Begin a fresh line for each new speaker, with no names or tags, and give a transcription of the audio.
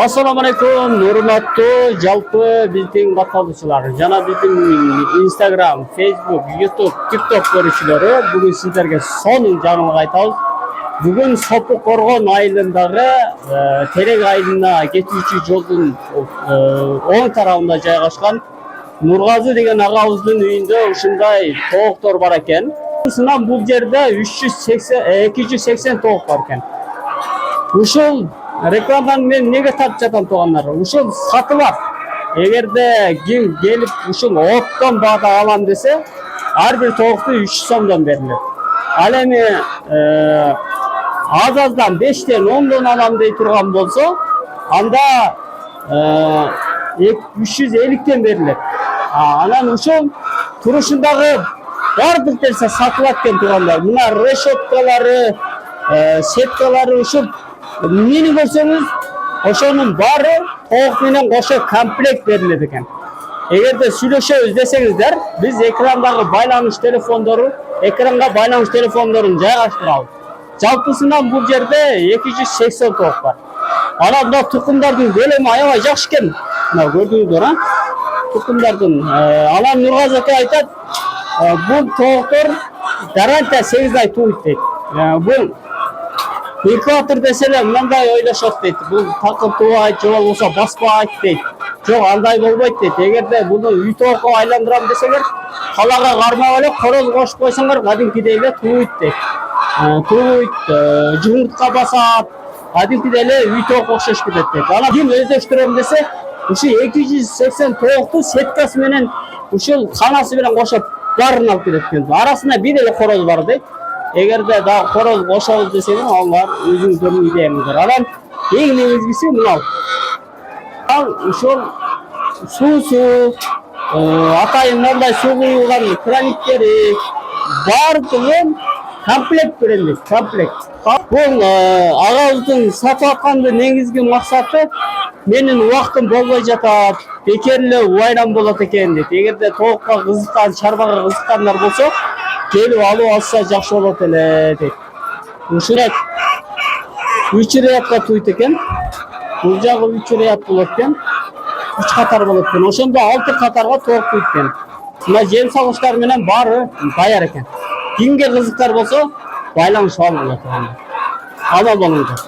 Assalamu alaikum, hurmatly жалпы биздин бакалуучулар жана биздин Instagram, Facebook, YouTube, TikTok көрүүчүлөрү, бүгүн сиздерге сонун жаңылык айтабыз. Бүгүн Сопу Коргон айылындагы Терек айылына кетүүчү жолдун оң тарабында жайгашкан Нургазы деген агабыздын үйүндө ушундай тооктор бар экен. Сынан бул жерде 280 тоок бар экен. Ушул рекламаны мен неге тартып жатам тугандар? Ушул сатылат. Эгерде ким келип ушул оттон баада алам десе, ар бир тоокту 300 сомдон берилет. Ал эми азаздан 5тен 10дон алам дей турган болсо, анда 350тен берилет. Анан ушул турушундагы бардык нерсе сатылат экен тугандар. Мына решеткалары, сеткалары ушул эмнени көрсөңүз, ошонун баары тоок менен кошо комплект берилет экен. Эгерде сүйлөшөбүз десеңиздер, биз экранга байланыш телефондорун жайгаштырабыз. Жалпысынан бул жерде 280 тоок бар. Анан мына тукумдардын көлөмү аябай жакшы экен. Мына көрдүңүздөр, тукумдардын. Анан Нургазы ака айтат, бул тооктор гарантия 8 ай туйт дейт. Бул экватор деселер мындай ойлошот дейт. Бул такыр туубайт, же болбосо баспайт дейт. Жок, андай болбойт дейт. Эгерде буну үй тоокко айландырам десеңер, калага кармап эле короз кошуп койсоңор, кадимкидей эле туйт дейт. Туйт, жумуртка басат, кадимкидей эле үй тоокко окшош кетет дейт. Анан ким өздөштүрөм десе, ушул 280 тоокту сеткасы менен ушул канасы менен кошуп баарын алып кетет экен. Арасында бир эле короз бар дейт. Эгерде да короз кошобуз десеңер, алар өзүңүздөрдүн идеяңыздар. Анан эң негизгиси мынау. Ал ушул суусу, атайын мындай суу куюлган краниктери баардыгын комплект берилет, комплект. Бул агабыздын сатып аткандын негизги максаты менин убактым болбой жатат, бекер эле убайран болот экен дейт. Эгерде тоокко кызыккан, чарбага кызыккандар болсо, келип алып алса жакшы болот эле дейт. Ушул 3 рядка туйт экен. Бул жагы 3 ряд болот экен. 3 катар болот экен. Ошондо 6 катарга тоок туйт экен. Мына жем салгычтар менен баары даяр экен. Кимге кызыктар болсо, байланышып алыңыздар. Аман болуңуздар.